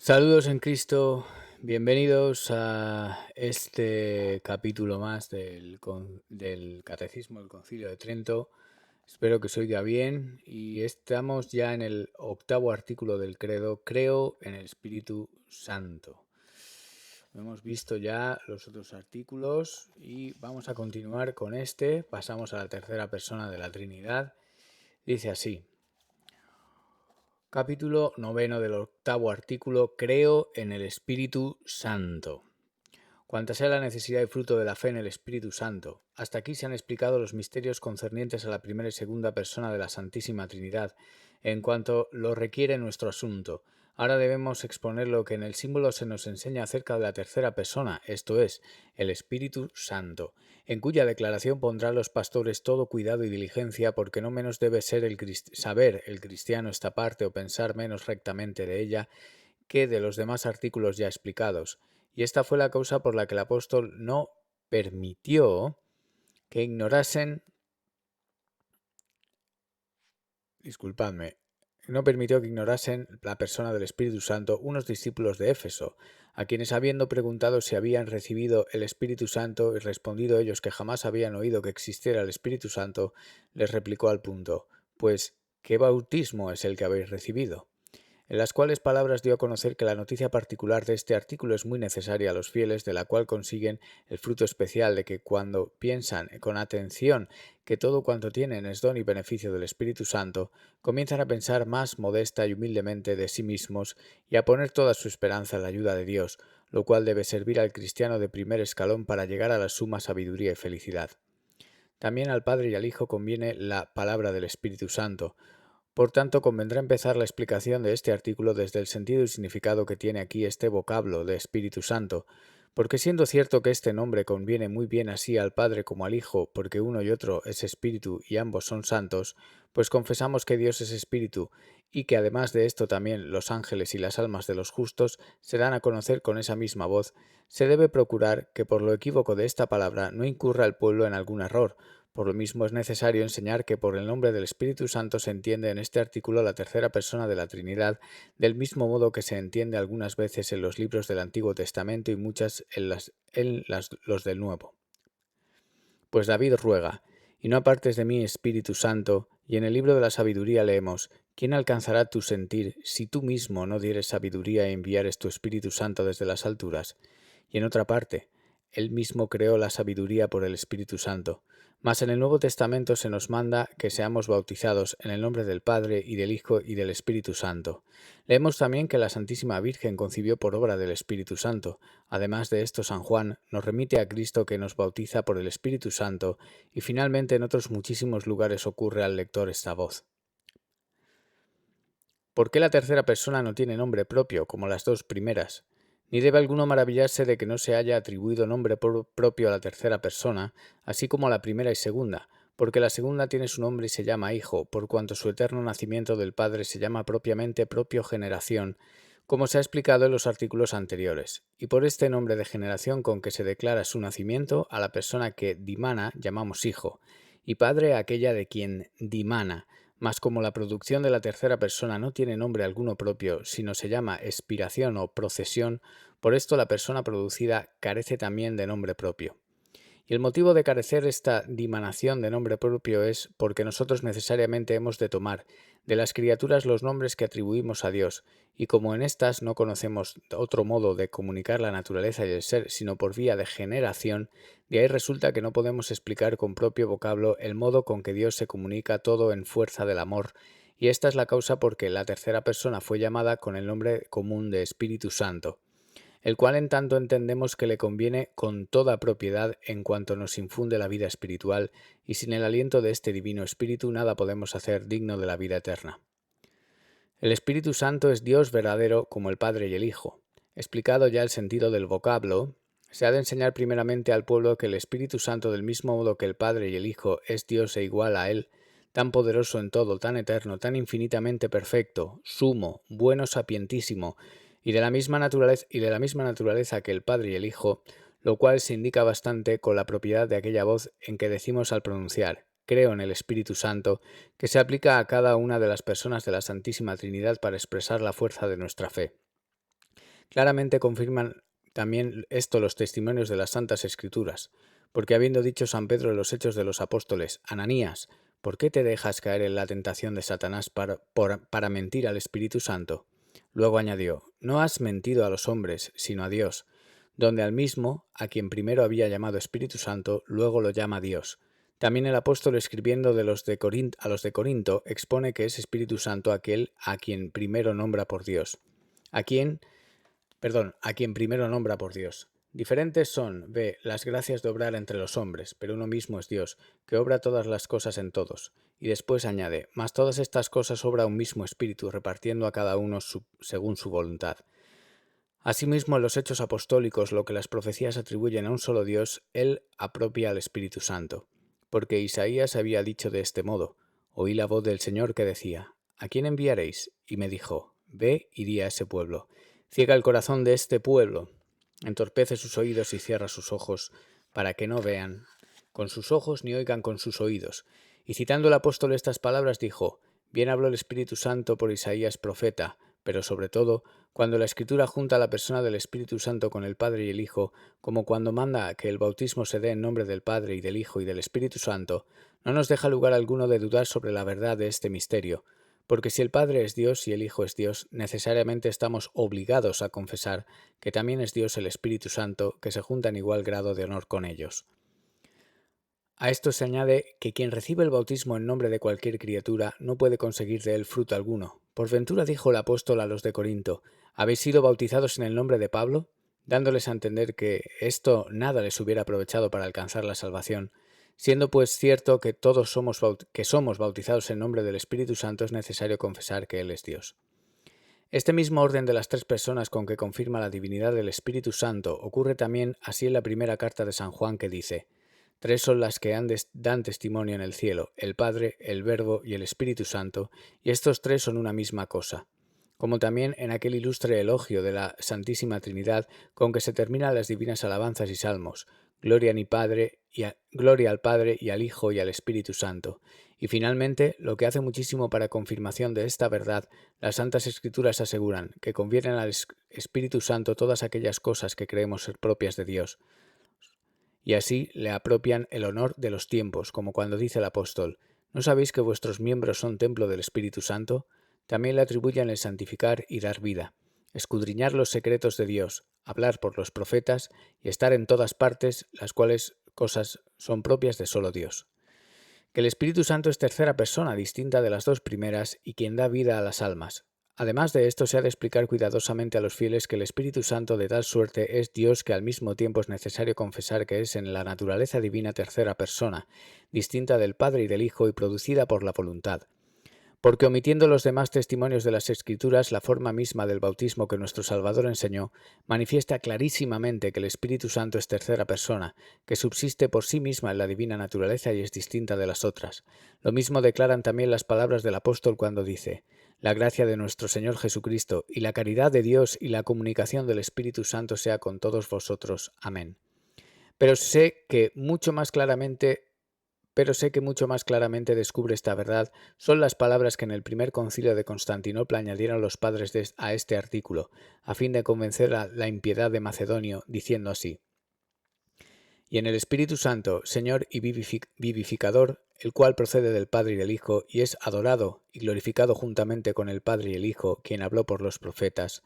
Saludos en Cristo, bienvenidos a este capítulo más del Catecismo del Concilio de Trento. Espero que os oiga bien y estamos ya en el octavo artículo del credo, creo en el Espíritu Santo. Hemos visto ya los otros artículos y vamos a continuar con este. Pasamos a la tercera persona de la Trinidad. Dice así. Capítulo noveno del octavo artículo, creo en el Espíritu Santo. Cuanta sea la necesidad y fruto de la fe en el Espíritu Santo, hasta aquí se han explicado los misterios concernientes a la primera y segunda persona de la Santísima Trinidad, en cuanto lo requiere nuestro asunto. Ahora debemos exponer lo que en el símbolo se nos enseña acerca de la tercera persona, esto es, el Espíritu Santo, en cuya declaración pondrán los pastores todo cuidado y diligencia, porque no menos debe ser saber el cristiano esta parte o pensar menos rectamente de ella que de los demás artículos ya explicados. Y esta fue la causa por la que el apóstol no permitió que ignorasen, la persona del Espíritu Santo unos discípulos de Éfeso, a quienes habiendo preguntado si habían recibido el Espíritu Santo y respondido ellos que jamás habían oído que existiera el Espíritu Santo, les replicó al punto: pues, ¿qué bautismo es el que habéis recibido? En las cuales palabras dio a conocer que la noticia particular de este artículo es muy necesaria a los fieles, de la cual consiguen el fruto especial de que cuando piensan con atención que todo cuanto tienen es don y beneficio del Espíritu Santo, comienzan a pensar más modesta y humildemente de sí mismos y a poner toda su esperanza en la ayuda de Dios, lo cual debe servir al cristiano de primer escalón para llegar a la suma sabiduría y felicidad. También al Padre y al Hijo conviene la palabra del Espíritu Santo. Por tanto, convendrá empezar la explicación de este artículo desde el sentido y significado que tiene aquí este vocablo de Espíritu Santo, porque siendo cierto que este nombre conviene muy bien así al Padre como al Hijo, porque uno y otro es Espíritu y ambos son santos, pues confesamos que Dios es Espíritu, y que además de esto también los ángeles y las almas de los justos se dan a conocer con esa misma voz, se debe procurar que por lo equívoco de esta palabra no incurra el pueblo en algún error. Por lo mismo es necesario enseñar que por el nombre del Espíritu Santo se entiende en este artículo la tercera persona de la Trinidad, del mismo modo que se entiende algunas veces en los libros del Antiguo Testamento y muchas en los del Nuevo. Pues David ruega: y no apartes de mí, Espíritu Santo, y en el libro de la sabiduría leemos: ¿quién alcanzará tu sentir si tú mismo no dieres sabiduría e enviares tu Espíritu Santo desde las alturas? Y en otra parte: Él mismo creó la sabiduría por el Espíritu Santo. Mas en el Nuevo Testamento se nos manda que seamos bautizados en el nombre del Padre y del Hijo y del Espíritu Santo. Leemos también que la Santísima Virgen concibió por obra del Espíritu Santo. Además de esto, San Juan nos remite a Cristo que nos bautiza por el Espíritu Santo, y finalmente en otros muchísimos lugares ocurre al lector esta voz. ¿Por qué la tercera persona no tiene nombre propio, como las dos primeras? Ni debe alguno maravillarse de que no se haya atribuido nombre propio a la tercera persona, así como a la primera y segunda, porque la segunda tiene su nombre y se llama Hijo, por cuanto su eterno nacimiento del Padre se llama propiamente propio generación, como se ha explicado en los artículos anteriores, y por este nombre de generación con que se declara su nacimiento, a la persona que dimana llamamos Hijo, y Padre a aquella de quien dimana. Mas como la producción de la tercera persona no tiene nombre alguno propio, sino se llama expiración o procesión, por esto la persona producida carece también de nombre propio. Y el motivo de carecer esta dimanación de nombre propio es porque nosotros necesariamente hemos de tomar de las criaturas los nombres que atribuimos a Dios, y como en éstas no conocemos otro modo de comunicar la naturaleza y el ser sino por vía de generación, de ahí resulta que no podemos explicar con propio vocablo el modo con que Dios se comunica todo en fuerza del amor, y esta es la causa por que la tercera persona fue llamada con el nombre común de Espíritu Santo, el cual en tanto entendemos que le conviene con toda propiedad en cuanto nos infunde la vida espiritual, y sin el aliento de este divino Espíritu nada podemos hacer digno de la vida eterna. El Espíritu Santo es Dios verdadero como el Padre y el Hijo. Explicado ya el sentido del vocablo, se ha de enseñar primeramente al pueblo que el Espíritu Santo, del mismo modo que el Padre y el Hijo es Dios e igual a Él, tan poderoso en todo, tan eterno, tan infinitamente perfecto, sumo, bueno, sapientísimo, y de la misma naturaleza que el Padre y el Hijo, lo cual se indica bastante con la propiedad de aquella voz en que decimos al pronunciar: creo en el Espíritu Santo, que se aplica a cada una de las personas de la Santísima Trinidad para expresar la fuerza de nuestra fe. Claramente confirman también esto los testimonios de las Santas Escrituras, porque habiendo dicho San Pedro en los Hechos de los Apóstoles: Ananías, ¿por qué te dejas caer en la tentación de Satanás para mentir al Espíritu Santo? Luego añadió: No has mentido a los hombres, sino a Dios, donde al mismo, a quien primero había llamado Espíritu Santo, luego lo llama Dios. También el apóstol, escribiendo a los de Corinto, expone que es Espíritu Santo aquel a quien primero nombra por Dios. A quien primero nombra por Dios. Diferentes son, b, las gracias de obrar entre los hombres, pero uno mismo es Dios, que obra todas las cosas en todos. Y después añade: mas todas estas cosas obra un mismo Espíritu, repartiendo a cada uno según su voluntad. Asimismo, en los hechos apostólicos, lo que las profecías atribuyen a un solo Dios, él apropia al Espíritu Santo. Porque Isaías había dicho de este modo: oí la voz del Señor que decía: ¿a quién enviaréis? Y me dijo: ve y di a ese pueblo. Ciega el corazón de este pueblo, entorpece sus oídos y cierra sus ojos, para que no vean con sus ojos ni oigan con sus oídos. Y citando el apóstol estas palabras dijo: bien habló el Espíritu Santo por Isaías profeta, pero sobre todo, cuando la Escritura junta a la persona del Espíritu Santo con el Padre y el Hijo, como cuando manda que el bautismo se dé en nombre del Padre y del Hijo y del Espíritu Santo, no nos deja lugar alguno de dudar sobre la verdad de este misterio. Porque si el Padre es Dios y el Hijo es Dios, necesariamente estamos obligados a confesar que también es Dios el Espíritu Santo, que se junta en igual grado de honor con ellos. A esto se añade que quien recibe el bautismo en nombre de cualquier criatura no puede conseguir de él fruto alguno. Por ventura dijo el apóstol a los de Corinto: ¿habéis sido bautizados en el nombre de Pablo? Dándoles a entender que esto nada les hubiera aprovechado para alcanzar la salvación. Siendo pues cierto que todos somos bautizados en nombre del Espíritu Santo, es necesario confesar que Él es Dios. Este mismo orden de las tres personas con que confirma la divinidad del Espíritu Santo ocurre también así en la primera carta de San Juan, que dice: tres son las que dan testimonio en el cielo, el Padre, el Verbo y el Espíritu Santo, y estos tres son una misma cosa. Como también en aquel ilustre elogio de la Santísima Trinidad con que se terminan las divinas alabanzas y salmos: gloria al Padre y al Hijo y al Espíritu Santo. Y finalmente, lo que hace muchísimo para confirmación de esta verdad, las Santas Escrituras aseguran que confieren al Espíritu Santo todas aquellas cosas que creemos ser propias de Dios, y así le apropian el honor de los tiempos, como cuando dice el apóstol: ¿no sabéis que vuestros miembros son templo del Espíritu Santo? También le atribuyen el santificar y dar vida, escudriñar los secretos de Dios, hablar por los profetas y estar en todas partes, las cuales cosas son propias de solo Dios. Que el Espíritu Santo es tercera persona distinta de las dos primeras y quien da vida a las almas. Además de esto, se ha de explicar cuidadosamente a los fieles que el Espíritu Santo de tal suerte es Dios que al mismo tiempo es necesario confesar que es en la naturaleza divina tercera persona, distinta del Padre y del Hijo y producida por la voluntad. Porque omitiendo los demás testimonios de las Escrituras, la forma misma del bautismo que nuestro Salvador enseñó manifiesta clarísimamente que el Espíritu Santo es tercera persona, que subsiste por sí misma en la divina naturaleza y es distinta de las otras. Lo mismo declaran también las palabras del apóstol cuando dice: la gracia de nuestro Señor Jesucristo y la caridad de Dios y la comunicación del Espíritu Santo sea con todos vosotros. Amén. Pero sé que mucho más claramente descubre esta verdad son las palabras que en el primer concilio de Constantinopla añadieron los padres a este artículo, a fin de convencer a la impiedad de Macedonio, diciendo así: y en el Espíritu Santo, Señor y vivificador, el cual procede del Padre y del Hijo, y es adorado y glorificado juntamente con el Padre y el Hijo, quien habló por los profetas.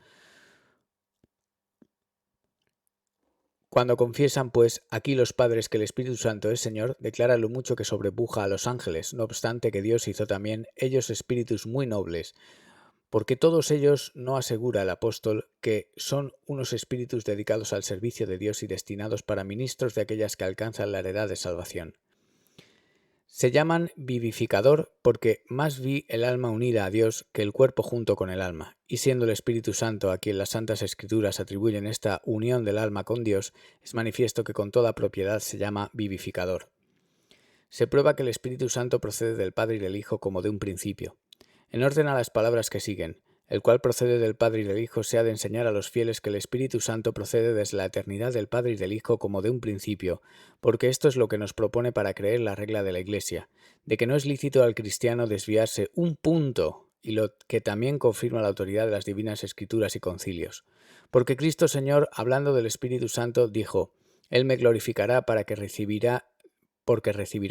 Cuando confiesan, pues, aquí los padres que el Espíritu Santo es Señor, declaran lo mucho que sobrepuja a los ángeles, no obstante que Dios hizo también ellos espíritus muy nobles, porque todos ellos no asegura el apóstol que son unos espíritus dedicados al servicio de Dios y destinados para ministros de aquellas que alcanzan la heredad de salvación. Se llaman vivificador porque más vi el alma unida a Dios que el cuerpo junto con el alma, y siendo el Espíritu Santo a quien las Santas Escrituras atribuyen esta unión del alma con Dios, es manifiesto que con toda propiedad se llama vivificador. Se prueba que el Espíritu Santo procede del Padre y del Hijo como de un principio. En orden a las palabras que siguen: el cual procede del Padre y del Hijo, se ha de enseñar a los fieles que el Espíritu Santo procede desde la eternidad del Padre y del Hijo como de un principio, porque esto es lo que nos propone para creer la regla de la Iglesia, de que no es lícito al cristiano desviarse un punto y lo que también confirma la autoridad de las divinas escrituras y concilios. Porque Cristo Señor, hablando del Espíritu Santo, dijo: Él me glorificará porque recibirá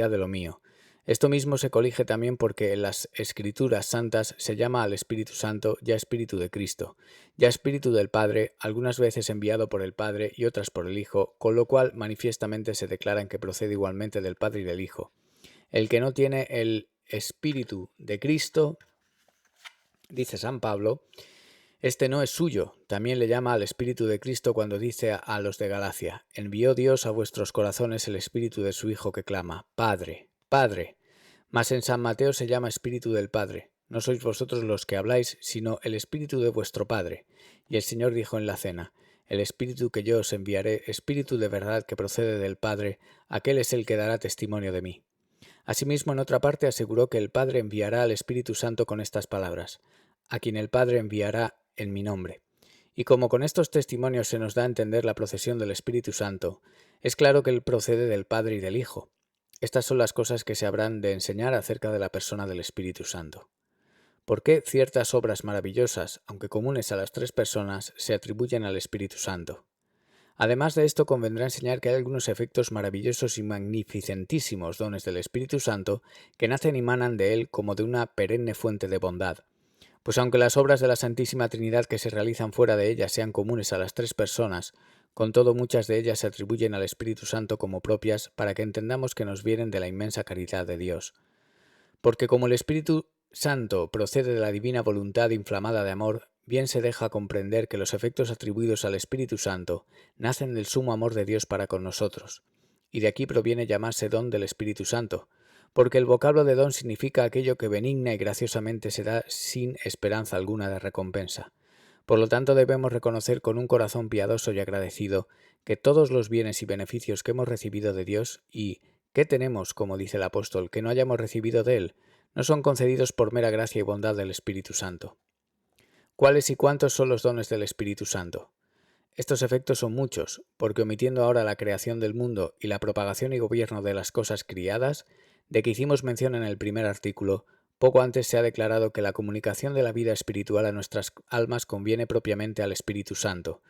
de lo mío. Esto mismo se colige también porque en las Escrituras santas se llama al Espíritu Santo ya Espíritu de Cristo, ya Espíritu del Padre, algunas veces enviado por el Padre y otras por el Hijo, con lo cual manifiestamente se declaran que procede igualmente del Padre y del Hijo. El que no tiene el Espíritu de Cristo, dice San Pablo, este no es suyo. También le llama al Espíritu de Cristo cuando dice a los de Galacia: envió Dios a vuestros corazones el Espíritu de su Hijo que clama: Padre, Padre. Mas en San Mateo se llama Espíritu del Padre. No sois vosotros los que habláis, sino el Espíritu de vuestro Padre. Y el Señor dijo en la cena: el Espíritu que yo os enviaré, Espíritu de verdad que procede del Padre, aquel es el que dará testimonio de mí. Asimismo, en otra parte aseguró que el Padre enviará al Espíritu Santo con estas palabras: a quien el Padre enviará en mi nombre. Y como con estos testimonios se nos da a entender la procesión del Espíritu Santo, es claro que él procede del Padre y del Hijo. Estas son las cosas que se habrán de enseñar acerca de la persona del Espíritu Santo. ¿Por qué ciertas obras maravillosas, aunque comunes a las tres personas, se atribuyen al Espíritu Santo? Además de esto, convendrá enseñar que hay algunos efectos maravillosos y magnificentísimos dones del Espíritu Santo que nacen y manan de él como de una perenne fuente de bondad. Pues aunque las obras de la Santísima Trinidad que se realizan fuera de ella sean comunes a las tres personas, con todo muchas de ellas se atribuyen al Espíritu Santo como propias para que entendamos que nos vienen de la inmensa caridad de Dios. Porque como el Espíritu Santo procede de la divina voluntad inflamada de amor, bien se deja comprender que los efectos atribuidos al Espíritu Santo nacen del sumo amor de Dios para con nosotros, y de aquí proviene llamarse don del Espíritu Santo, porque el vocablo de don significa aquello que benigna y graciosamente se da sin esperanza alguna de recompensa. Por lo tanto, debemos reconocer con un corazón piadoso y agradecido que todos los bienes y beneficios que hemos recibido de Dios y que tenemos, como dice el apóstol, que no hayamos recibido de Él, no son concedidos por mera gracia y bondad del Espíritu Santo. ¿Cuáles y cuántos son los dones del Espíritu Santo? Estos efectos son muchos, porque omitiendo ahora la creación del mundo y la propagación y gobierno de las cosas criadas, de que hicimos mención en el primer artículo, poco antes se ha declarado que la comunicación de la vida espiritual a nuestras almas conviene propiamente al Espíritu Santo,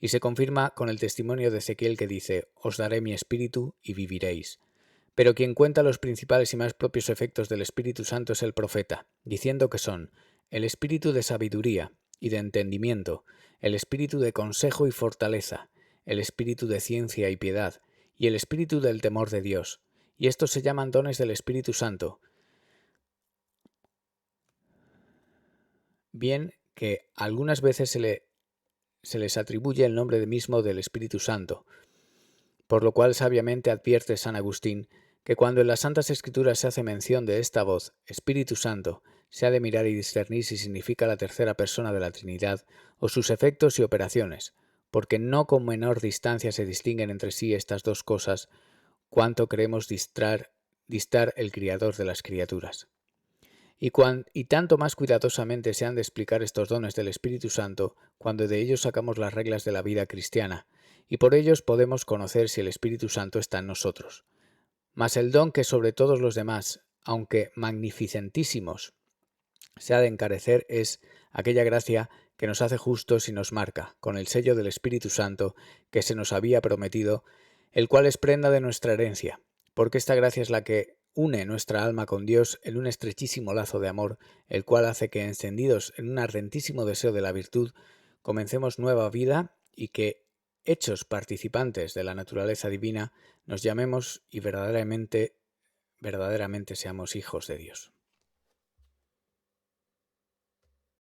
y se confirma con el testimonio de Ezequiel que dice: «Os daré mi espíritu y viviréis». Pero quien cuenta los principales y más propios efectos del Espíritu Santo es el profeta, diciendo que son el espíritu de sabiduría y de entendimiento, el espíritu de consejo y fortaleza, el espíritu de ciencia y piedad, y el espíritu del temor de Dios. Y estos se llaman dones del Espíritu Santo. Bien que algunas veces se les atribuye el nombre mismo del Espíritu Santo, por lo cual sabiamente advierte San Agustín que cuando en las Santas Escrituras se hace mención de esta voz, Espíritu Santo, se ha de mirar y discernir si significa la tercera persona de la Trinidad o sus efectos y operaciones, porque no con menor distancia se distinguen entre sí estas dos cosas cuanto creemos distar el Criador de las criaturas. Y tanto más cuidadosamente se han de explicar estos dones del Espíritu Santo cuando de ellos sacamos las reglas de la vida cristiana, y por ellos podemos conocer si el Espíritu Santo está en nosotros. Mas el don que sobre todos los demás, aunque magnificentísimos, se ha de encarecer es aquella gracia que nos hace justos y nos marca, con el sello del Espíritu Santo que se nos había prometido, el cual es prenda de nuestra herencia, porque esta gracia es la que une nuestra alma con Dios en un estrechísimo lazo de amor, el cual hace que, encendidos en un ardentísimo deseo de la virtud, comencemos nueva vida y que, hechos participantes de la naturaleza divina, nos llamemos y verdaderamente seamos hijos de Dios.